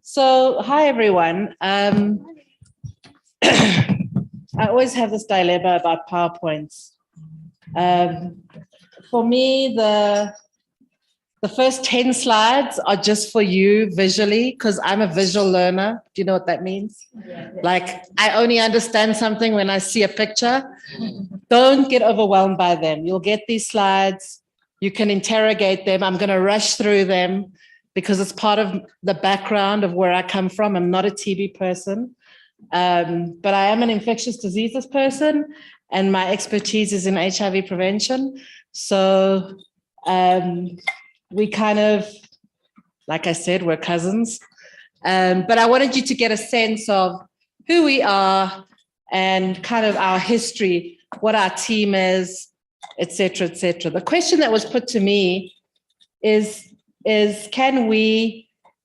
So, hi everyone. I always have this dilemma about PowerPoints. For me, the first 10 slides are just for you visually, because I'm a visual learner. Do you know what that means? Yeah. Like, I only understand something when I see a picture. Don't get overwhelmed by them. You'll get these slides. You can interrogate them. I'm going to rush through them because it's part of the background of where I come from. I'm not a TB person, but I am an infectious diseases person, and my expertise is in HIV prevention. So we kind of, like I said, we're cousins. But I wanted you to get a sense of who we are and kind of our history, what our team is, et cetera, et cetera. The question that was put to me is can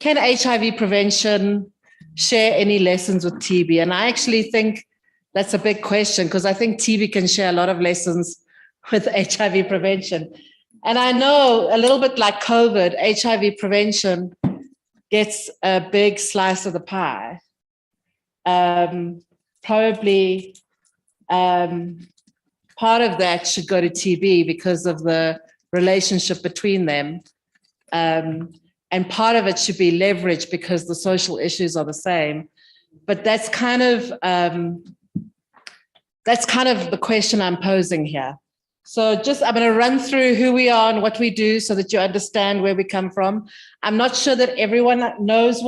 HIV prevention share any lessons with TB? And I actually think that's a big question, because I think TB can share a lot of lessons with HIV prevention. And I know, a little bit like COVID, HIV prevention gets a big slice of the pie. Probably part of that should go to TB because of the relationship between them. And part of it should be leveraged because the social issues are the same. But that's kind of the question I'm posing here. So I'm going to run through who we are and what we do so that you understand where we come from. I'm not sure that everyone knows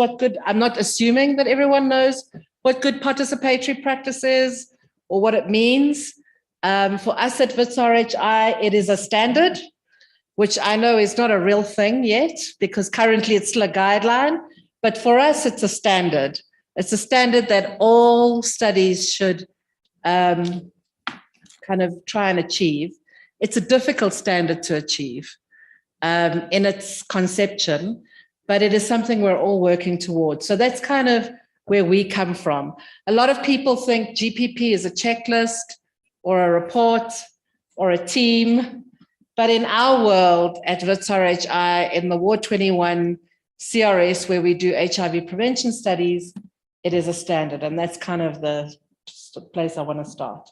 I'm not assuming that everyone knows what good participatory practice is or what it means. For us at WITS RHI, it is a standard, which I know is not a real thing yet, because currently it's still a guideline. But for us, it's a standard. It's a standard that all studies should kind of try and achieve. It's a difficult standard to achieve in its conception, but it is something we're all working towards. So that's kind of where we come from. A lot of people think GPP is a checklist or a report or a team. But in our world at WITS RHI, in the Ward 21 CRS, where we do HIV prevention studies, it is a standard. And that's kind of the place I want to start.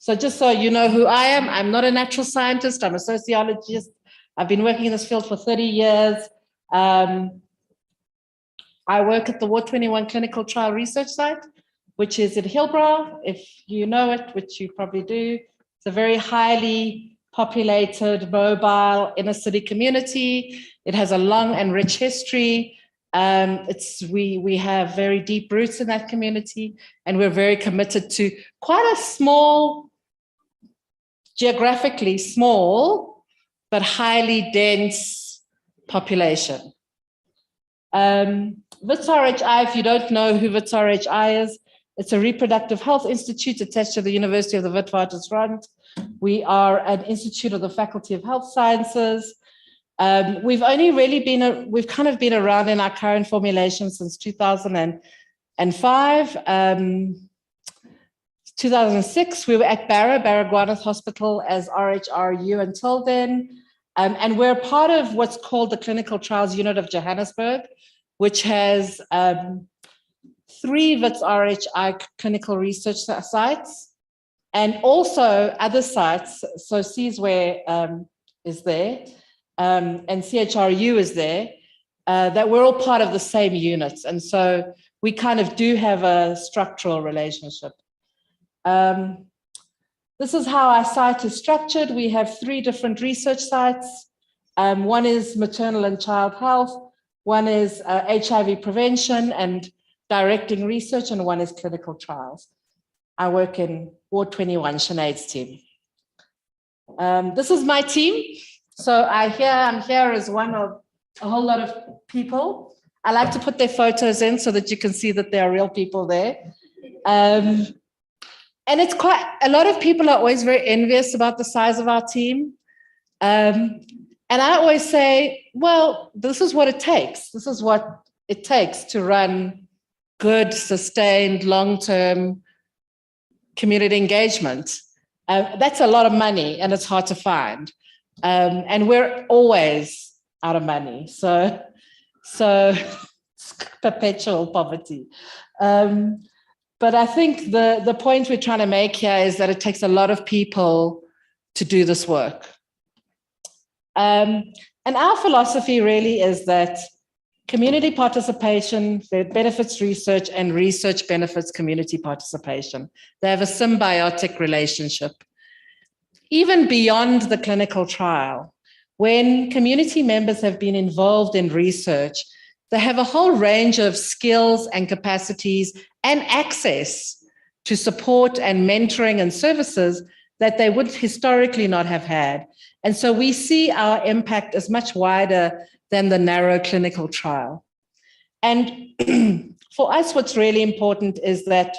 So just so you know who I am, I'm not a natural scientist. I'm a sociologist. I've been working in this field for 30 years. I work at the Ward 21 Clinical Trial Research Site, which is in Hillbrow, if you know it, which you probably do. It's a very highly populated, mobile, inner city community. It has a long and rich history. We have very deep roots in that community, and we're very committed to quite a small, geographically small, but highly dense population. WITS RHI, if you don't know who WITS RHI is, it's a reproductive health institute attached to the University of the Witwatersrand. We are an institute of the Faculty of Health Sciences. We've kind of been around in our current formulation since 2005. 2006, we were at Baragwanath Hospital as RHRU until then. And we're part of what's called the Clinical Trials Unit of Johannesburg, which has 3 WITS RHI clinical research sites, and also other sites. So CSWARE is there, and CHRU is there, that we're all part of the same units. And so we kind of do have a structural relationship. This is how our site is structured. We have 3 different research sites. One is maternal and child health, one is HIV prevention and directing research, and one is clinical trials. I work in Ward 21, Sinead's team. This is my team. So I'm here as one of a whole lot of people. I like to put their photos in so that you can see that there are real people there. And it's quite, a lot of people are always very envious about the size of our team. And I always say, well, this is what it takes. This is what it takes to run good, sustained, long-term community engagement. That's a lot of money, and it's hard to find. And we're always out of money. So perpetual poverty. But I think the point we're trying to make here is that it takes a lot of people to do this work. And our philosophy really is that community participation benefits research and research benefits community participation. They have a symbiotic relationship. Even beyond the clinical trial, when community members have been involved in research, they have a whole range of skills and capacities and access to support and mentoring and services that they would historically not have had. And so we see our impact as much wider than the narrow clinical trial. And for us, what's really important is that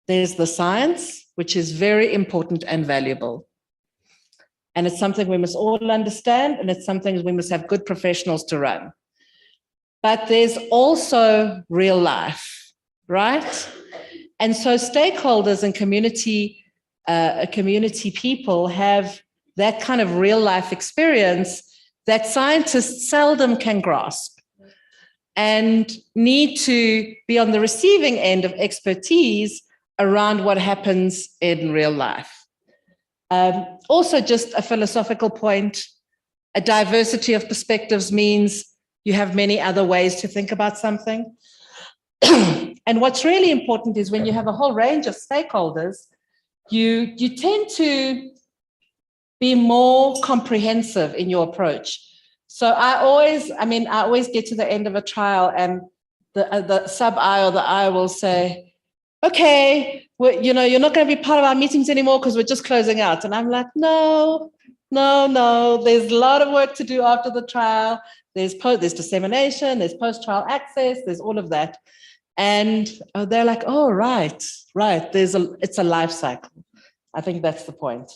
there's the science, which is very important and valuable. And it's something we must all understand, and it's something we must have good professionals to run. But there's also real life, right? And so stakeholders and community people have that kind of real life experience that scientists seldom can grasp and need to be on the receiving end of expertise around what happens in real life. Also, just a philosophical point, a diversity of perspectives means you have many other ways to think about something. And what's really important is when you have a whole range of stakeholders, you tend to be more comprehensive in your approach. So I always get to the end of a trial and the sub-I or the I will say, okay, well, you're not going to be part of our meetings anymore because we're just closing out. And I'm like, no, there's a lot of work to do after the trial. There's dissemination, there's post-trial access, there's all of that. And they're like, oh, right. It's a life cycle. I think that's the point.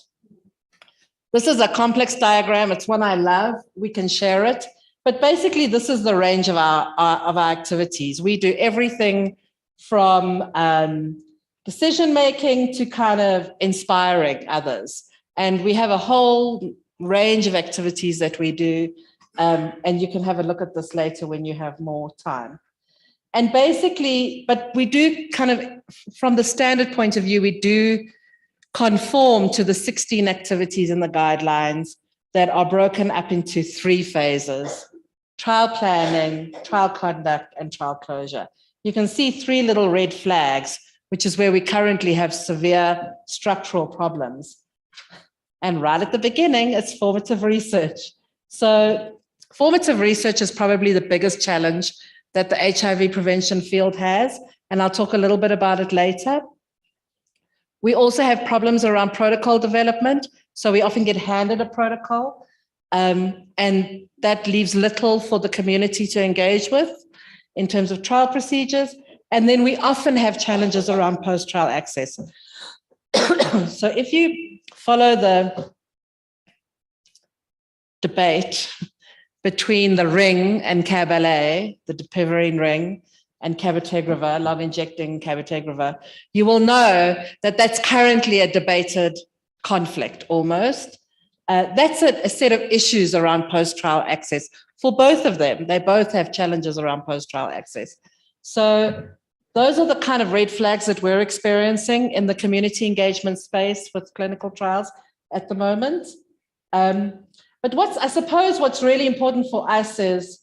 This is a complex diagram. It's one I love. We can share it. But basically, this is the range of our activities. We do everything from decision-making to kind of inspiring others. And we have a whole range of activities that we do. And you can have a look at this later when you have more time. And basically, but we do kind of, from the standard point of view, we do conform to the 16 activities in the guidelines that are broken up into 3 phases: trial planning, trial conduct, and trial closure. You can see 3 little red flags, which is where we currently have severe structural problems. And right at the beginning, it's formative research. So formative research is probably the biggest challenge that the HIV prevention field has, and I'll talk a little bit about it later. We also have problems around protocol development. So we often get handed a protocol, and that leaves little for the community to engage with in terms of trial procedures. And then we often have challenges around post-trial access. So if you follow the debate between the ring and Caballet, the piperine ring, and cabotegravir, long-injecting cabotegravir, you will know that that's currently a debated conflict almost. That's a set of issues around post-trial access for both of them. They both have challenges around post-trial access. So those are the kind of red flags that we're experiencing in the community engagement space with clinical trials at the moment. But I suppose what's really important for us is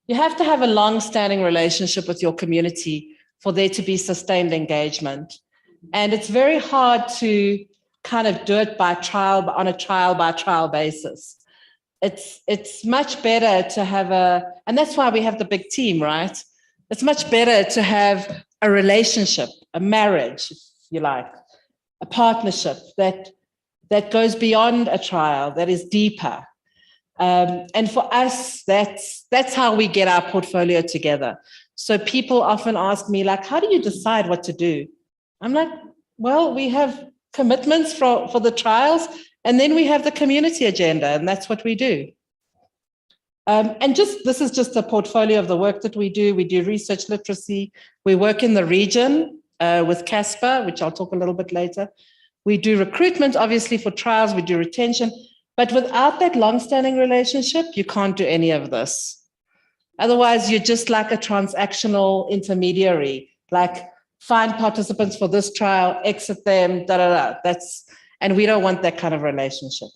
you have to have a long-standing relationship with your community for there to be sustained engagement. And it's very hard to kind of do it on a trial-by-trial basis. It's much better to have and that's why we have the big team, right? It's much better to have a relationship, a marriage, if you like, a partnership that goes beyond a trial, that is deeper. And for us, that's how we get our portfolio together. So people often ask me, like, how do you decide what to do? I'm like, well, we have commitments for the trials, and then we have the community agenda, and that's what we do. And this is just a portfolio of the work that we do. We do research literacy. We work in the region with CASPA, which I'll talk a little bit later. We do recruitment, obviously, for trials. We do retention. But without that long-standing relationship, you can't do any of this. Otherwise, you're just like a transactional intermediary, like find participants for this trial, exit them, da, da, da. And we don't want that kind of relationship.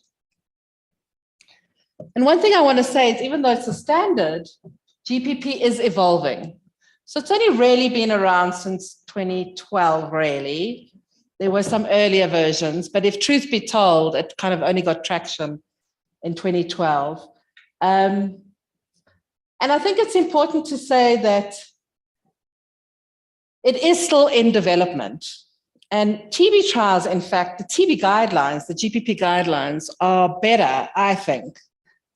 And one thing I want to say is, even though it's a standard, GPP is evolving. So it's only really been around since 2012, really. There were some earlier versions, but if truth be told, it kind of only got traction in 2012. And I think it's important to say that it is still in development. And TB trials, in fact, the TB guidelines, the GPP guidelines are better, I think,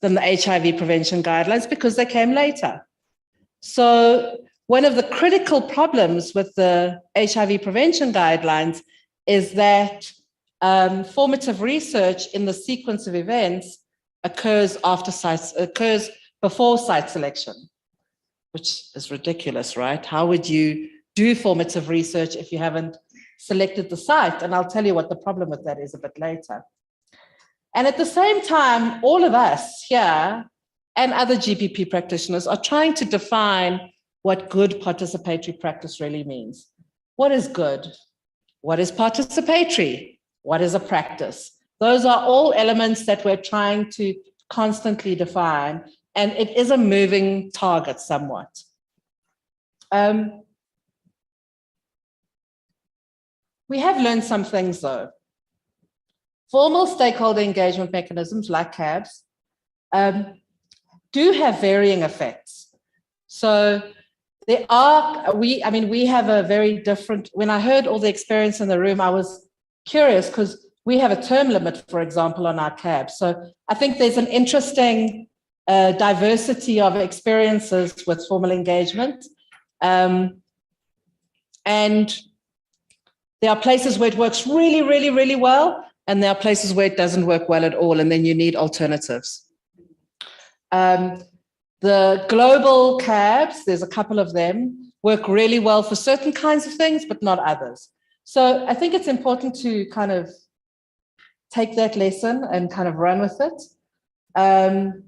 than the HIV prevention guidelines because they came later. So one of the critical problems with the HIV prevention guidelines is that formative research in the sequence of events occurs before site selection, which is ridiculous, right? How would you do formative research if you haven't selected the site? And I'll tell you what the problem with that is a bit later. And at the same time, all of us here and other GPP practitioners are trying to define what good participatory practice really means. What is good? What is participatory? What is a practice? Those are all elements that we're trying to constantly define, and it is a moving target somewhat. We have learned some things though. Formal stakeholder engagement mechanisms like CABs do have varying effects. So there are, we have a very different, when I heard all the experience in the room, I was curious because we have a term limit, for example, on our CABs. So I think there's an interesting diversity of experiences with formal engagement. And there are places where it works really, really, really well, and there are places where it doesn't work well at all, and then you need alternatives. The global CABs, there's a couple of them, work really well for certain kinds of things, but not others. So I think it's important to kind of take that lesson and kind of run with it. And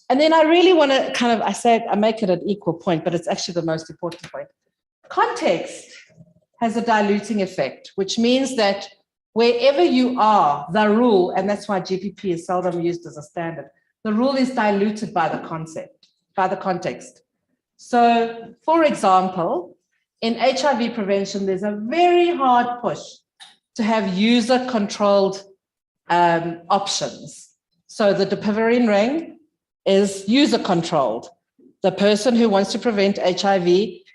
then I really want to kind of, I make it an equal point, but it's actually the most important point. Context has a diluting effect, which means that wherever you are, the rule, and that's why GPP is seldom used as a standard, the rule is diluted by the concept, by the context. So, for example, in HIV prevention, there's a very hard push to have user-controlled options. So the Depivirine ring is user-controlled. The person who wants to prevent HIV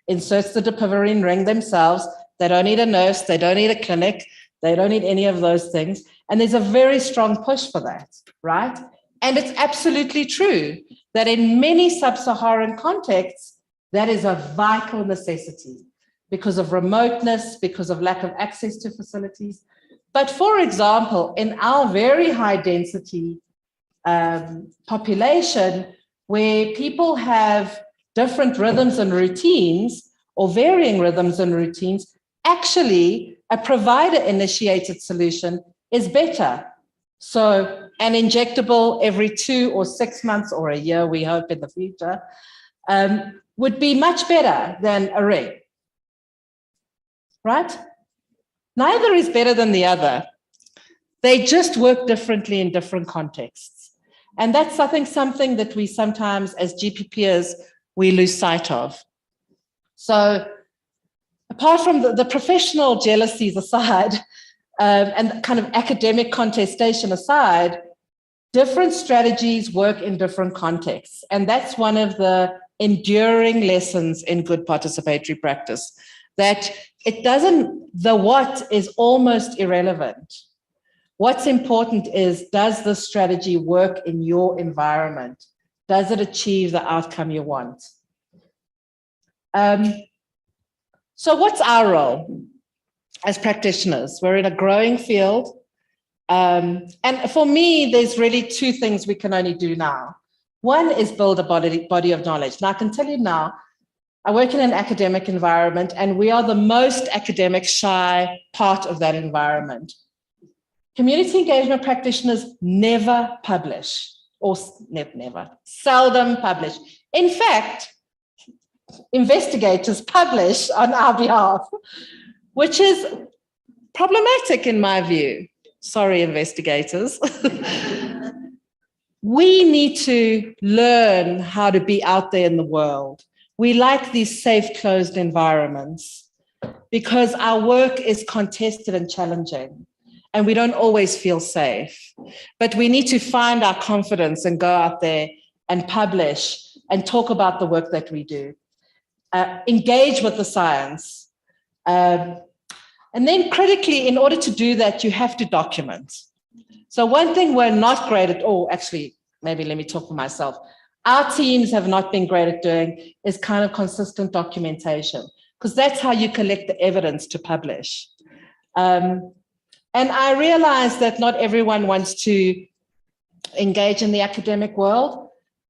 inserts the Depivirine ring themselves. They don't need a nurse, they don't need a clinic, they don't need any of those things. And there's a very strong push for that, right? And it's absolutely true that in many sub-Saharan contexts, that is a vital necessity because of remoteness, because of lack of access to facilities. But for example, in our very high density population, where people have different rhythms and routines or varying rhythms and routines, actually a provider-initiated solution is better. So an injectable every 2 or 6 months or a year, we hope in the future, would be much better than a ring, right? Neither is better than the other. They just work differently in different contexts. And that's, I think, something that we sometimes, as GPPers, we lose sight of. So apart from the professional jealousies aside, and kind of academic contestation aside, different strategies work in different contexts. And that's one of the enduring lessons in good participatory practice, that it doesn't, the what is almost irrelevant. What's important is, does the strategy work in your environment? Does it achieve the outcome you want? So what's our role as practitioners? We're in a growing field. And for me, there's really 2 things we can only do now. One is build a body of knowledge. Now, I can tell you now, I work in an academic environment, and we are the most academic shy part of that environment. Community engagement practitioners never publish, or never, seldom publish. In fact, investigators publish on our behalf, which is problematic in my view. Sorry, investigators. We need to learn how to be out there in the world. We like these safe, closed environments because our work is contested and challenging, and we don't always feel safe. But we need to find our confidence and go out there and publish and talk about the work that we do. Engage with the science. And then critically, in order to do that, you have to document. So one thing we're not great at, or actually, maybe let me talk for myself. Our teams have not been great at doing is kind of consistent documentation, because that's how you collect the evidence to publish. And I realize that not everyone wants to engage in the academic world,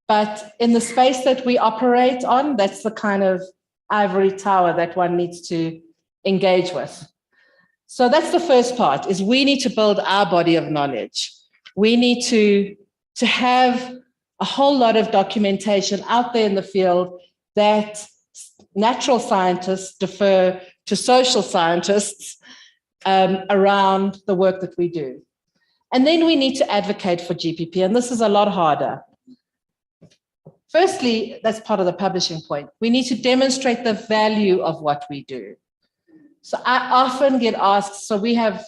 but in the space that we operate on, that's the kind of ivory tower that one needs to engage with. So that's the first part, is we need to build our body of knowledge. We need to have a whole lot of documentation out there in the field that natural scientists defer to social scientists around the work that we do. And then we need to advocate for GPP, and this is a lot harder. Firstly, that's part of the publishing point. We need to demonstrate the value of what we do. So I often get asked, so we have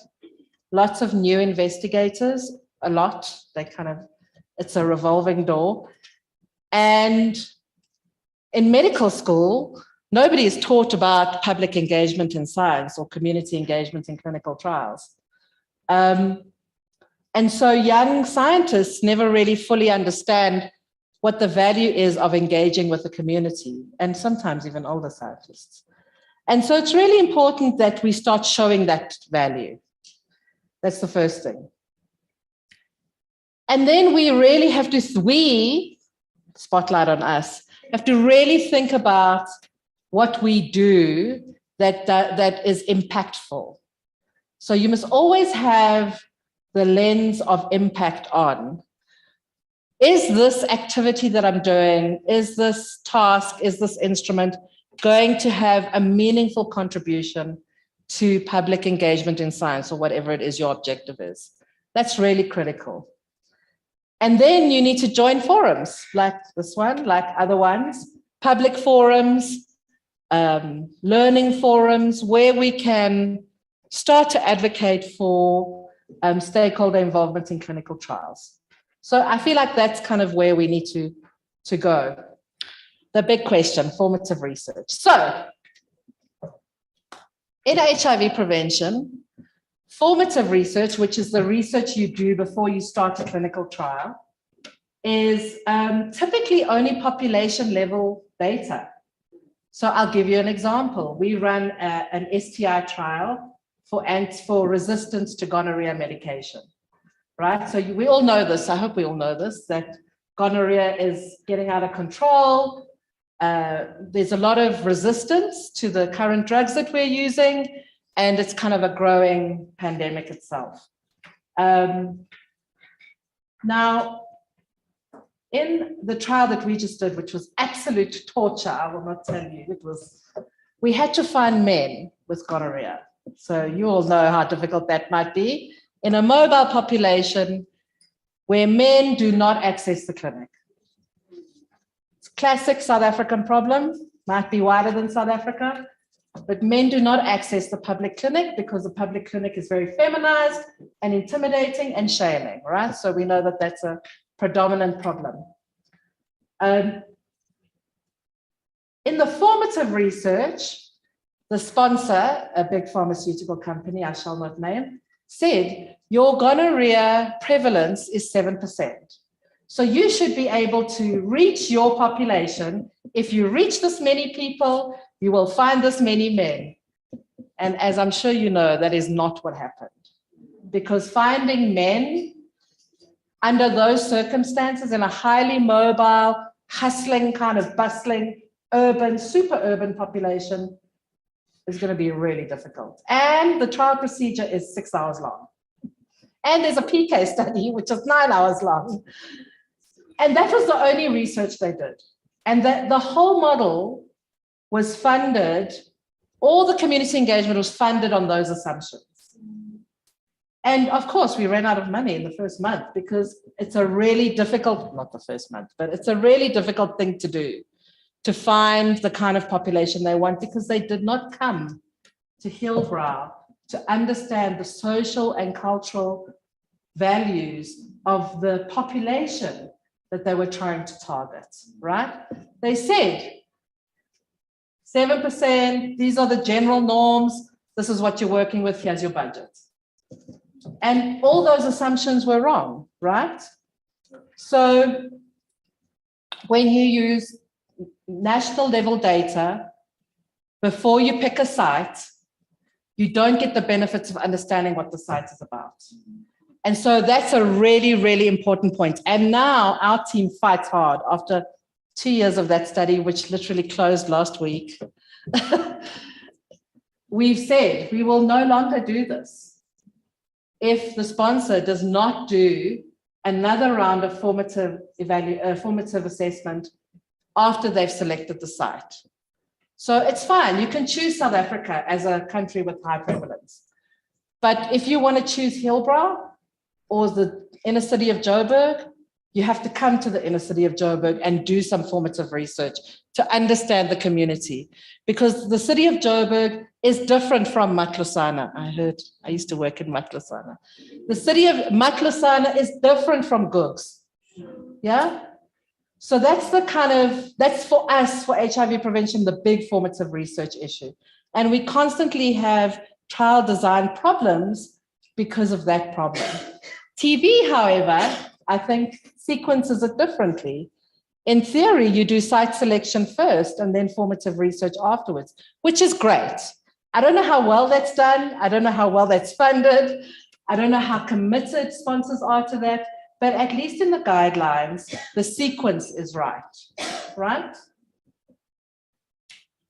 lots of new investigators, a lot, it's a revolving door. And in medical school, nobody is taught about public engagement in science or community engagement in clinical trials. And so young scientists never really fully understand what the value is of engaging with the community, and sometimes even older scientists. And so it's really important that we start showing that value. That's the first thing. And then we really have to, spotlight on us, have to really think about what we do that is impactful. So you must always have the lens of impact on. Is this activity that I'm doing, is this task, is this instrument going to have a meaningful contribution to public engagement in science, or whatever it is your objective is? That's really critical. And then you need to join forums like this one, like other ones, public forums, learning forums, where we can start to advocate for stakeholder involvement in clinical trials. So I feel like that's kind of where we need to go. The big question, formative research. So in HIV prevention, formative research, which is the research you do before you start a clinical trial, is typically only population level data. So I'll give you an example. We run an STI trial for resistance to gonorrhea medication, right? So we all know this, I hope we all know this, that gonorrhea is getting out of control. There's a lot of resistance to the current drugs that we're using, and it's kind of a growing pandemic itself. Now, in the trial that we just did, which was absolute torture, I will not tell you, we had to find men with gonorrhea. So you all know how difficult that might be in a mobile population where men do not access the clinic. It's a classic South African problem, might be wider than South Africa, but men do not access the public clinic because the public clinic is very feminized and intimidating and shaming, right? So we know that that's a predominant problem. In the formative research, the sponsor, a big pharmaceutical company, I shall not name, said your gonorrhea prevalence is 7%. So you should be able to reach your population. If you reach this many people, you will find this many men. And as I'm sure you know, that is not what happened. Because finding men under those circumstances in a highly mobile, hustling, kind of bustling, urban, super urban population is going to be really difficult. And the trial procedure is 6 hours long. And there's a PK study, which is 9 hours long. And that was the only research they did. And that the whole model was funded, all the community engagement was funded on those assumptions. And of course, we ran out of money in the first month because it's a really difficult, not the first month, but it's a really difficult thing to do, to find the kind of population they want, because they did not come to Hillbrow to understand the social and cultural values of the population that they were trying to target, right? They said 7%, these are the general norms, this is what you're working with, here's your budget. And all those assumptions were wrong, right? So when you use national level data before you pick a site, you don't get the benefits of understanding what the site is about. And so that's a really, really important point. And now our team fights hard after 2 years of that study, which literally closed last week. We've said we will no longer do this if the sponsor does not do another round of formative assessment after they've selected the site. So it's fine. You can choose South Africa as a country with high prevalence. But if you want to choose Hillbrow or the inner city of Joburg, you have to come to the inner city of Joburg and do some formative research to understand the community. Because the city of Joburg is different from Matlosana. I used to work in Matlosana. The city of Matlosana is different from Googs. Yeah? So that's that's for us, for HIV prevention, the big formative research issue. And we constantly have trial design problems because of that problem. TB, however, I think sequences it differently. In theory, you do site selection first and then formative research afterwards, which is great. I don't know how well that's done. I don't know how well that's funded. I don't know how committed sponsors are to that, but at least in the guidelines, the sequence is right?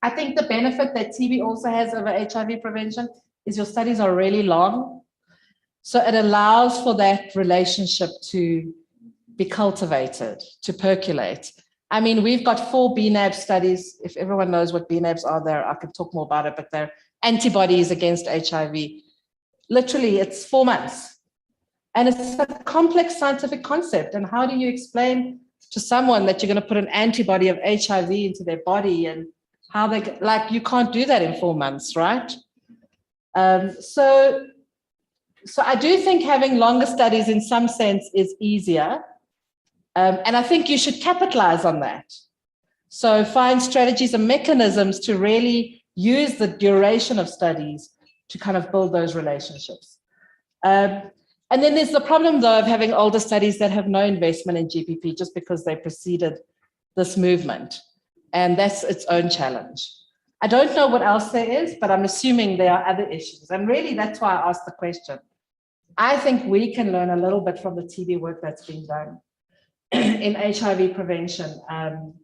I think the benefit that TB also has over HIV prevention is your studies are really long. So it allows for that relationship to be cultivated, to percolate. I mean, we've got 4 BNAB studies. If everyone knows what BNABs are there, I can talk more about it, but they're antibodies against HIV. Literally, it's 4 months. And it's a complex scientific concept. And how do you explain to someone that you're going to put an antibody of HIV into their body and how they, like, you can't do that in 4 months, right? So I do think having longer studies in some sense is easier. And I think you should capitalize on that. So find strategies and mechanisms to really use the duration of studies to kind of build those relationships. And then there's the problem, though, of having older studies that have no investment in GPP just because they preceded this movement. And that's its own challenge. I don't know what else there is, but I'm assuming there are other issues. And really, that's why I asked the question. I think we can learn a little bit from the TB work that's being done in HIV prevention. And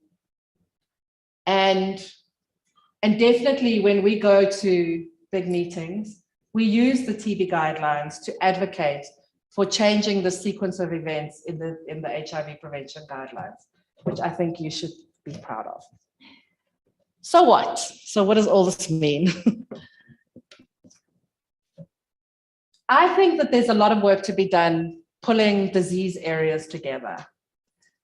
definitely when we go to big meetings, we use the TB guidelines to advocate for changing the sequence of events in the HIV prevention guidelines, which I think you should be proud of. So what? So what does all this mean? I think that there's a lot of work to be done pulling disease areas together.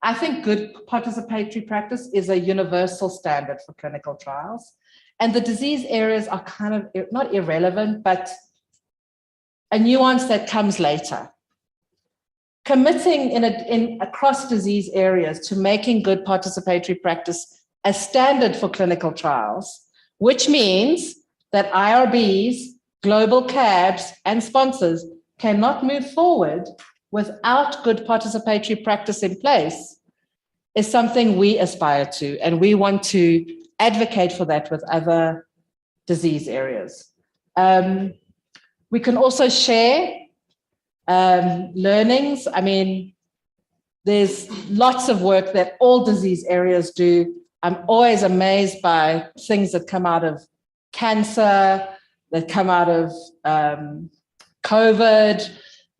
I think good participatory practice is a universal standard for clinical trials. And the disease areas are kind of not irrelevant, but a nuance that comes later. Committing in across disease areas to making good participatory practice a standard for clinical trials, which means that IRBs, global CABs, and sponsors cannot move forward without good participatory practice in place, is something we aspire to, and we want to advocate for that with other disease areas. We can also share learnings. I mean, there's lots of work that all disease areas do. I'm always amazed by things that come out of cancer, that come out of COVID,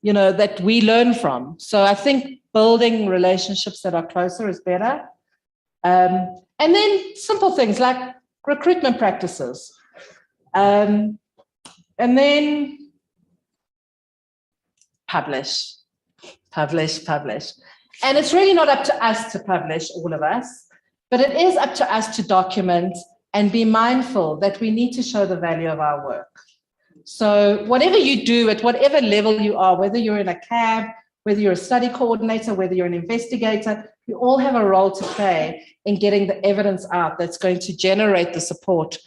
you know, that we learn from. So I think building relationships that are closer is better. And then simple things like recruitment practices. And then publish. And it's really not up to us to publish, all of us, but it is up to us to document and be mindful that we need to show the value of our work. So whatever you do, at whatever level you are, whether you're in a cab, whether you're a study coordinator, whether you're an investigator, you all have a role to play in getting the evidence out that's going to generate the support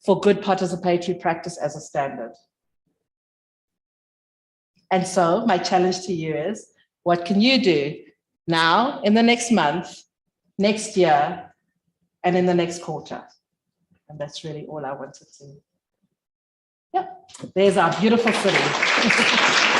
for good participatory practice as a standard. And so my challenge to you is, what can you do now, in the next month, next year, and in the next quarter? And that's really all I wanted to. Yep, there's our beautiful city.